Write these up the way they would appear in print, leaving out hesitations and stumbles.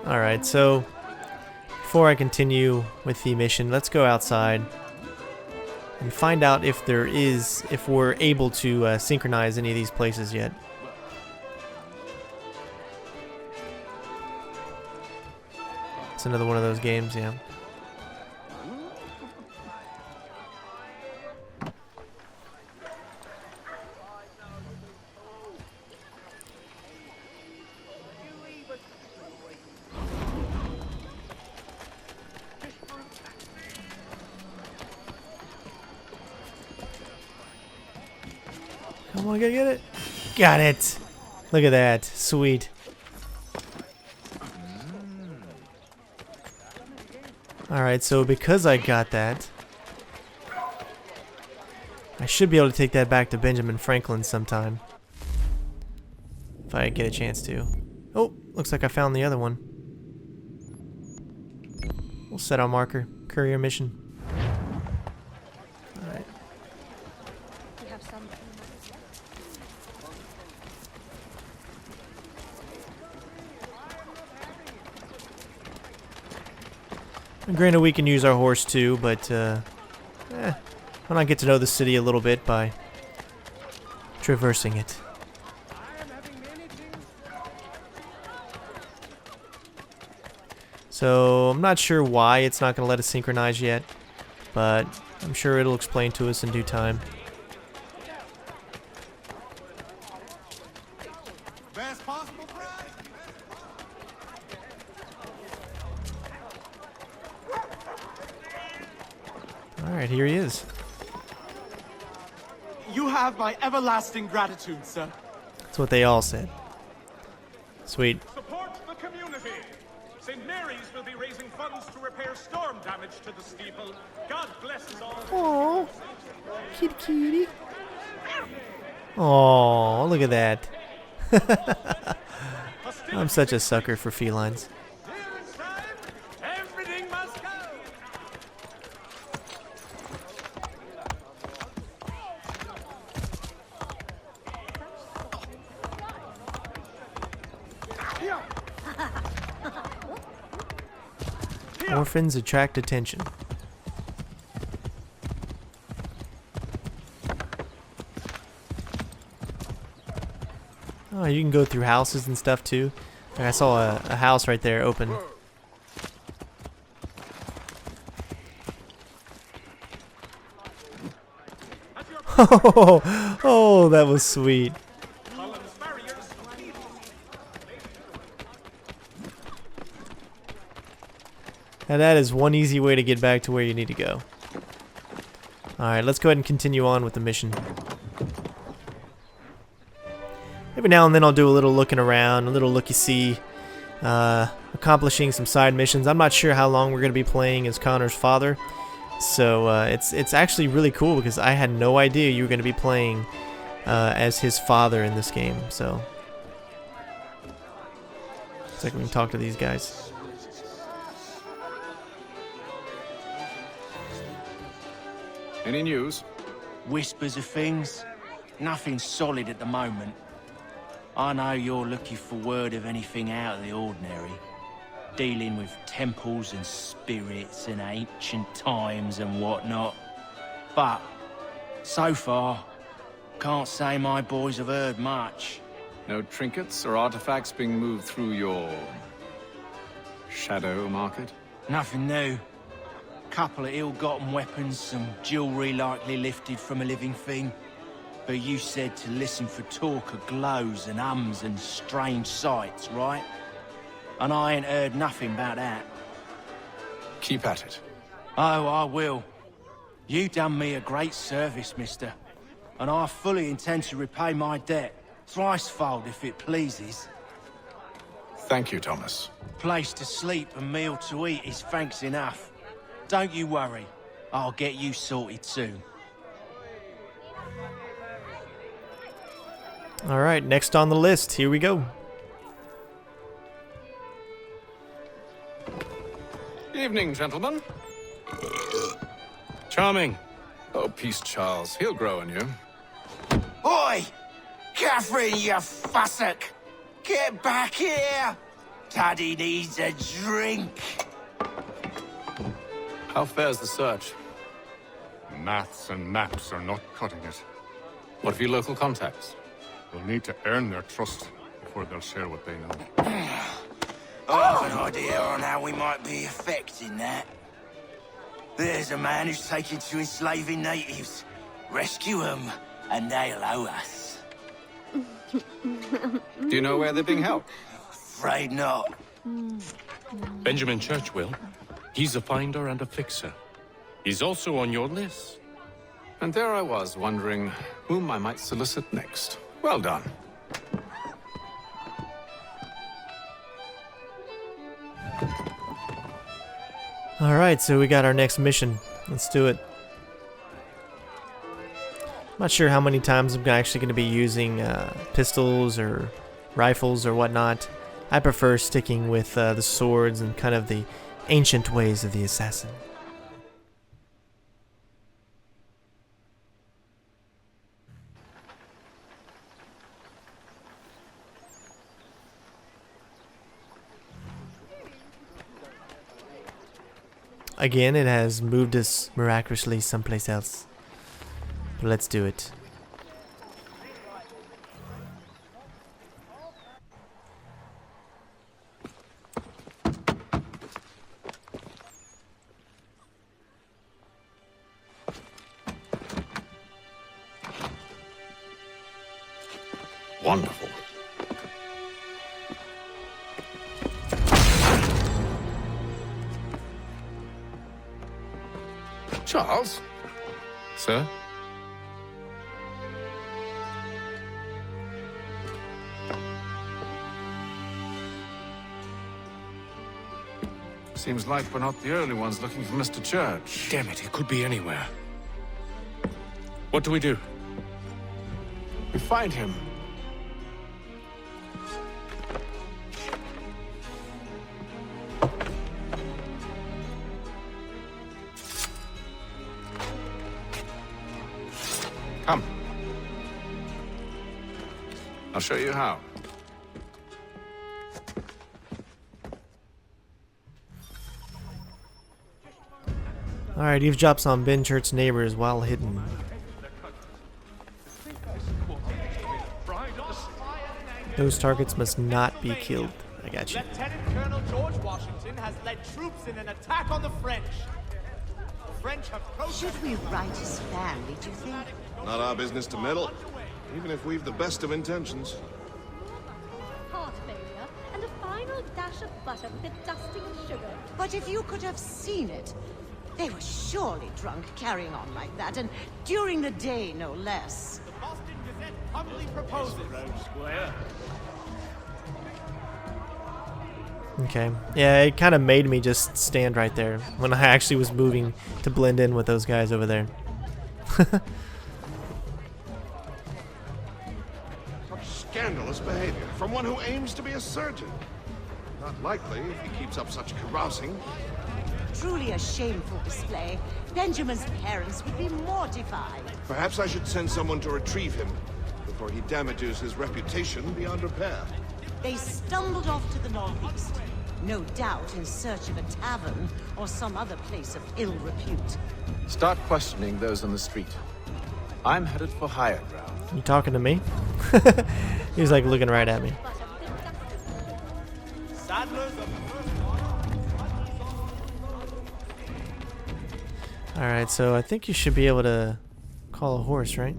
Alright, so before I continue with the mission, let's go outside and find out if we're able to synchronize any of these places yet. It's another one of those games, yeah. Come on, get it. Got it. Look at that. Sweet. Alright, so because I got that, I should be able to take that back to Benjamin Franklin sometime. If I get a chance to. Oh, looks like I found the other one. We'll set our marker. Courier mission. Alright. Granted, we can use our horse too, but why not get to know the city a little bit by traversing it? So, I'm not sure why it's not going to let us synchronize yet, but I'm sure it'll explain to us in due time. Alright, here he is. You have my everlasting gratitude, sir. That's what they all said. Sweet. Support the community. St. Mary's will be raising funds to repair storm damage to the steeple. God bless us all. Aww. Kitty kitty. Aww, look at that. I'm such a sucker for felines. Everything must go. Orphans attract attention. Oh, you can go through houses and stuff too. Like I saw a house right there open. Oh, that was sweet. And that is one easy way to get back to where you need to go. Alright, let's go ahead and continue on with the mission. Every now and then I'll do a little looking around, a little looky-see, accomplishing some side missions. I'm not sure how long we're going to be playing as Connor's father. So it's actually really cool because I had no idea you were going to be playing as his father in this game. So looks like we can talk to these guys. Any news? Whispers of things. Nothing solid at the moment. I know you're looking for word of anything out of the ordinary. Dealing with temples and spirits and ancient times and whatnot. But, so far, can't say my boys have heard much. No trinkets or artifacts being moved through your shadow market? Nothing new. Couple of ill-gotten weapons, some jewelry likely lifted from a living thing. But you said to listen for talk of glows and ums and strange sights, right? And I ain't heard nothing about that. Keep at it. Oh, I will. You done me a great service, mister. And I fully intend to repay my debt. Thricefold, if it pleases. Thank you, Thomas. Place to sleep and meal to eat is thanks enough. Don't you worry. I'll get you sorted soon. Alright, next on the list. Here we go. Evening, gentlemen. Charming. Oh, peace, Charles. He'll grow on you. Oi! Catherine, you fussock! Get back here! Daddy needs a drink. How fares the search? Maths and maps are not cutting it. What of your local contacts? We'll need to earn their trust before they'll share what they know. I have an idea on how we might be affecting that. There's a man who's taken to enslaving natives. Rescue them, and they'll owe us. Do you know where they're being held? Afraid not. Benjamin Church will. He's a finder and a fixer. He's also on your list. And there I was, wondering whom I might solicit next. Well done. Alright, so we got our next mission. Let's do it. I'm not sure how many times I'm actually going to be using pistols or rifles or whatnot. I prefer sticking with the swords and kind of the ancient ways of the assassin. Again, it has moved us miraculously someplace else. But let's do it. Wonderful. Charles? Sir? Seems like we're not the early ones looking for Mr. Church. Damn it, he could be anywhere. What do we do? We find him. Come. I'll show you how. Alright, eavesdrops on Benchurch's neighbors while hidden. Those targets must not be killed. I got you. Lieutenant Colonel George Washington has led troops in an attack on the French. The French have Should we write his family, do you think? Not our business to meddle, even if we've the best of intentions. Heart failure and a final dash of butter with a dusting of sugar. But if you could have seen it, they were surely drunk carrying on like that, and during the day, no less. The Boston Gazette humbly proposes. Okay. Yeah, it kind of made me just stand right there when I actually was moving to blend in with those guys over there. Such scandalous behavior from one who aims to be a surgeon. Not likely if he keeps up such carousing. Truly a shameful display. Benjamin's parents would be mortified. Perhaps I should send someone to retrieve him before he damages his reputation beyond repair. They stumbled off to the northeast, no doubt in search of a tavern or some other place of ill repute. Start questioning those on the street. I'm headed for higher ground. You talking to me? He's like looking right at me. Saddlers of the first Alright, so I think you should be able to call a horse, right?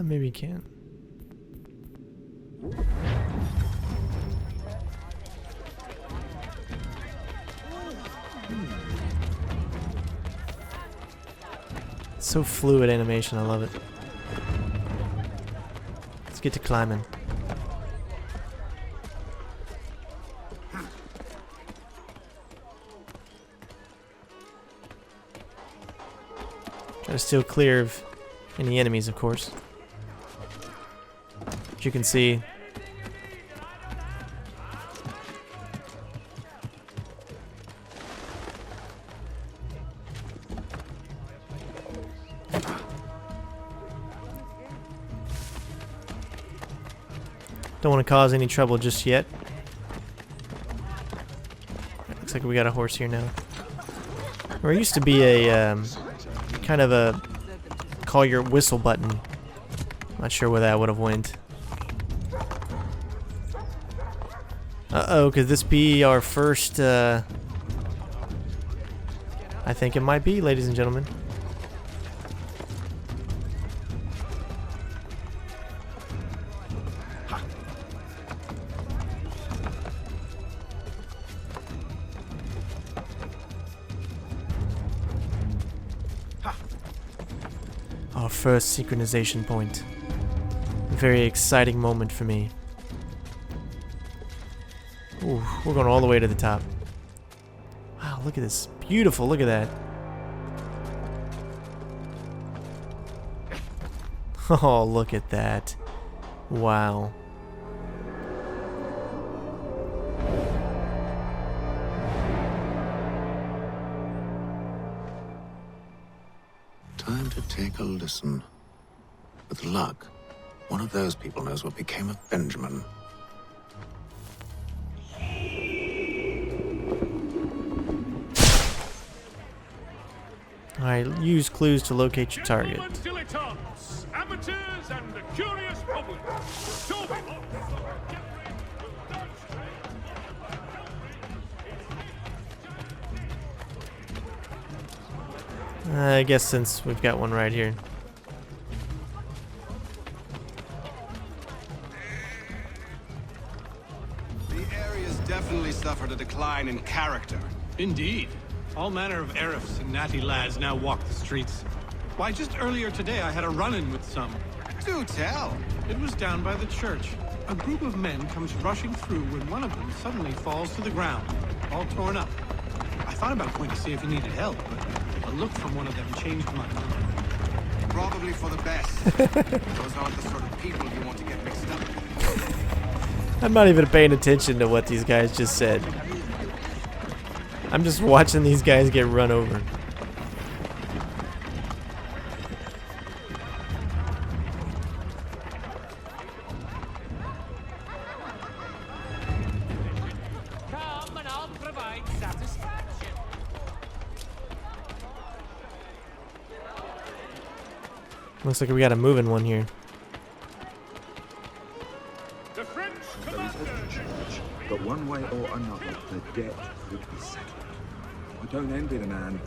Maybe you can. It's so fluid animation, I love it. Let's get to climbing. Try to steal clear of any enemies, of course. As you can see, Don't want to cause any trouble just yet. Looks like we got a horse here now. There used to be a kind of a call your whistle button. Not sure where that would have went. Uh-oh, could this be our first, I think it might be, ladies and gentlemen. Our first synchronization point. A very exciting moment for me. Ooh, we're going all the way to the top. Wow, look at this. Beautiful, look at that. Oh, look at that. Wow. Time to take a listen. With luck, one of those people knows what became of Benjamin. Alright, use clues to locate your target. Gentlemen dilettantes, amateurs, and the curious public. I guess since we've got one right here. The area's definitely suffered a decline in character. Indeed. All manner of Arifs and natty lads now walk the streets. Why, just earlier today I had a run-in with some. Do tell. It was down by the church. A group of men comes rushing through when one of them suddenly falls to the ground, all torn up. I thought about going to see if he needed help, but a look from one of them changed my mind. Probably for the best. Those aren't the sort of people you want to get mixed up with. I'm not even paying attention to what these guys just said. I'm just watching these guys get run over. Come and I'll provide satisfaction. Looks like we got a moving one here. The French commander. But one way or another, the debt would be settled. I don't envy the man.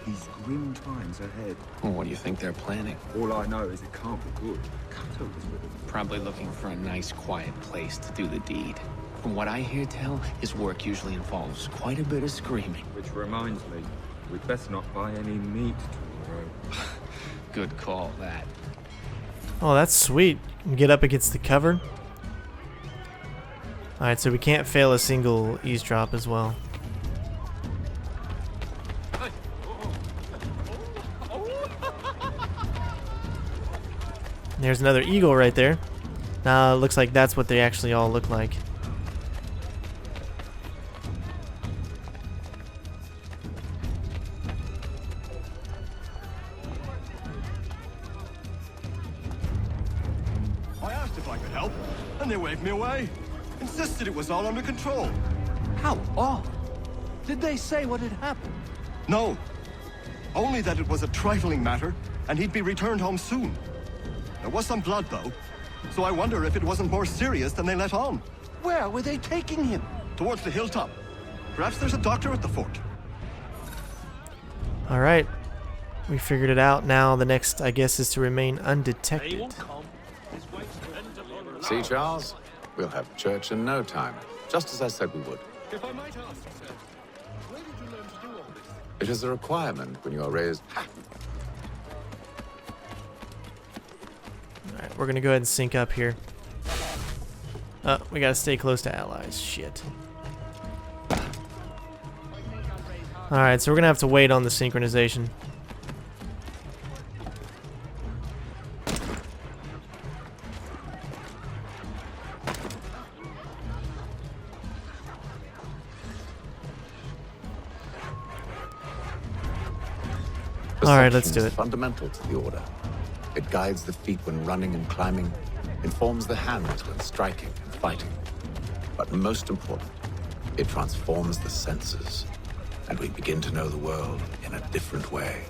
He's grim times ahead. Well, what do you think they're planning? All I know is it can't be good. Cato was with him. Probably looking for a nice, quiet place to do the deed. From what I hear tell, his work usually involves quite a bit of screaming. Which reminds me, we'd best not buy any meat tomorrow. Good call, that. Oh, that's sweet. You can get up against the cover. Alright, so we can't fail a single eavesdrop as well. There's another eagle right there. Now it looks like that's what they actually all look like. I asked if I could help, and they waved me away. Insisted it was all under control. How odd. Did they say what had happened? No. Only that it was a trifling matter, and he'd be returned home soon. There was some blood, though, so I wonder if it wasn't more serious than they let on. Where were they taking him? Towards the hilltop. Perhaps there's a doctor at the fort. Alright. We figured it out. Now the next, I guess, is to remain undetected. See, Charles? We'll have church in no time, just as I said we would. If I might ask, sir, where did you learn to do all this? It is a requirement when you are raised. Alright, we're gonna go ahead and sync up here. Oh, we gotta stay close to allies. Shit. Alright, so we're gonna have to wait on the synchronization. The Alright, let's section do is it. fundamental to the order. It guides the feet when running and climbing, informs the hands when striking and fighting. But most important, it transforms the senses, and we begin to know the world in a different way.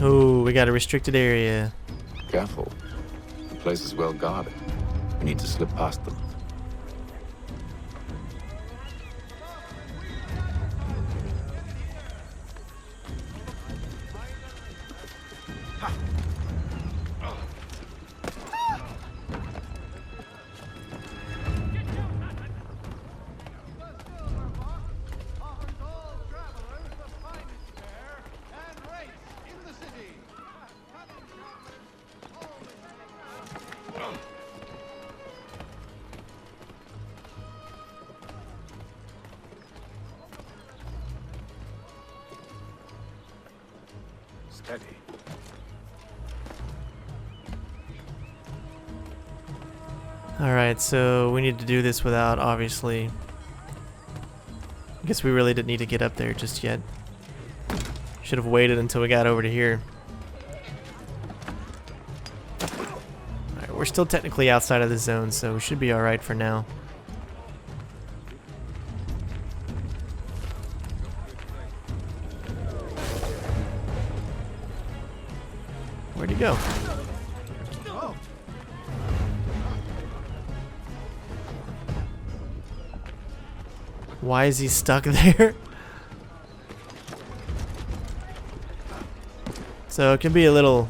Ooh, we got a restricted area. Careful. The place is well guarded. We need to slip past them. Steady. Alright, so we need to do this without, obviously... I guess we really didn't need to get up there just yet. Should have waited until we got over to here. Alright, we're still technically outside of the zone, so we should be alright for now. Where'd he go? Why is he stuck there? So it can be a little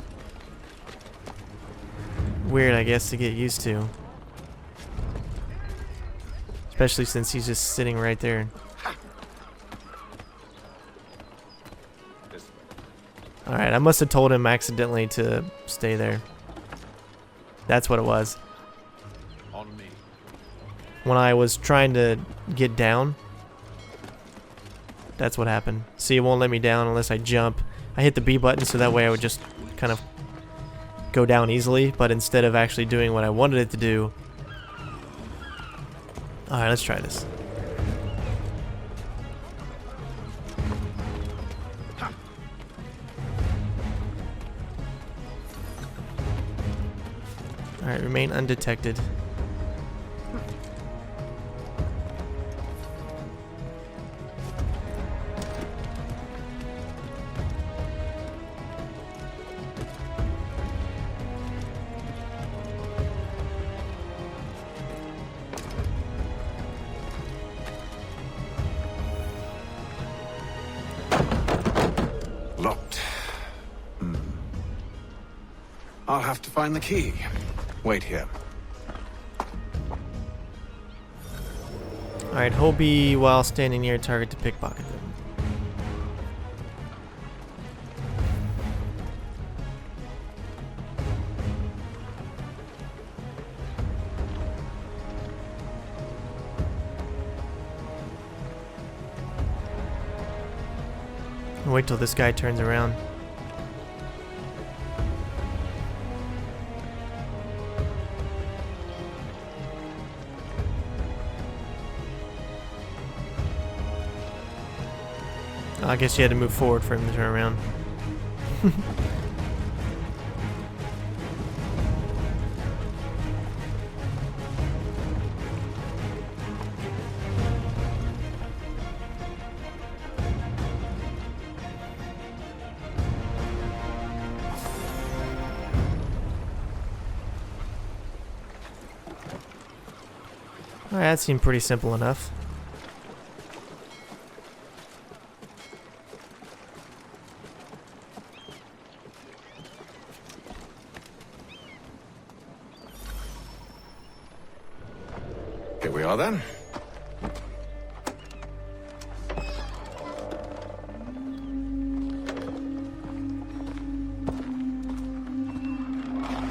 weird, I guess, to get used to. Especially since he's just sitting right there. Alright, I must have told him accidentally to stay there. That's what it was. On me. When I was trying to get down, that's what happened. See, it won't let me down unless I jump. I hit the B button so that way I would just kind of go down easily, but instead of actually doing what I wanted it to do... Alright, let's try this. Alright, remain undetected. Locked. I'll have to find the key. Wait here. Alright, hold B while standing near a target to pickpocket them. Wait till this guy turns around. I guess you had to move forward for him to turn around. Alright, that seemed pretty simple enough. Here we are then.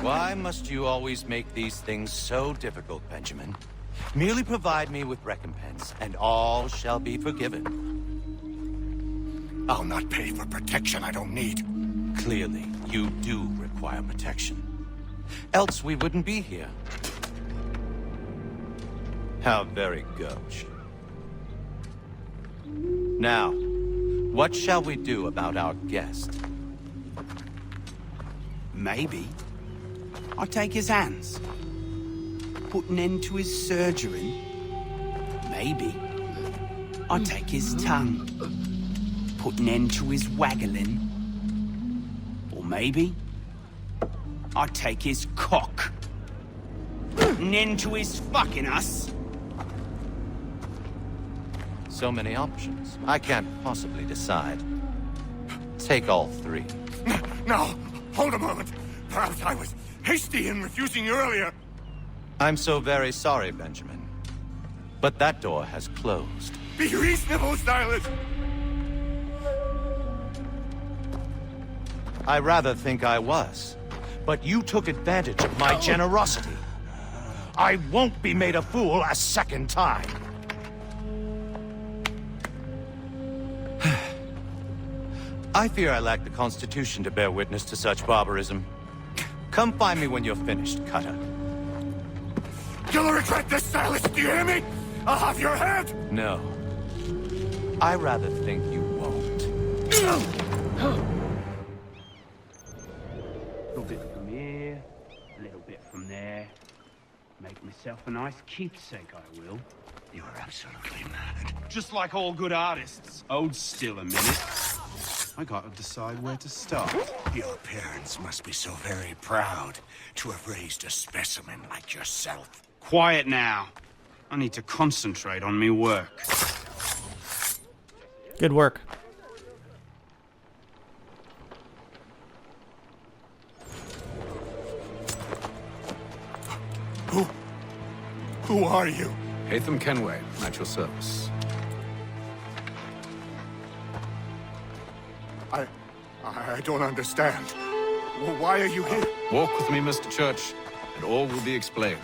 Why must you always make these things so difficult, Benjamin? Merely provide me with recompense, and all shall be forgiven. I'll not pay for protection I don't need. Clearly, you do require protection. Else we wouldn't be here. How very gauche. Now, What shall we do about our guest? Maybe I'll take his hands. Put an end to his surgery. Maybe I'll take his tongue. Put an end to his waggling. Or maybe I'll take his cock. Put an end to his fucking us. So many options. I can't possibly decide. Take all three. No, hold a moment. Perhaps I was hasty in refusing you earlier. I'm so very sorry, Benjamin. But that door has closed. Be reasonable, Silas. I rather think I was. But you took advantage of my generosity. I won't be made a fool a second time. I fear I lack the constitution to bear witness to such barbarism. Come find me when you're finished, Cutter. You'll regret this, Silas, do you hear me? I'll have your head! No. I rather think you won't. A little bit from here, a little bit from there. Make myself a nice keepsake, I will. You're absolutely mad. Just like all good artists. Hold still a minute. I gotta decide where to start. Your parents must be so very proud to have raised a specimen like yourself. Quiet now. I need to concentrate on me work. Good work. Who are you? Hatham Kenway, at your service. I don't understand. Why are you here? Walk with me, Mr. Church, and all will be explained.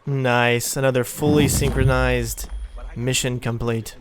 Nice. Another fully synchronized mission complete.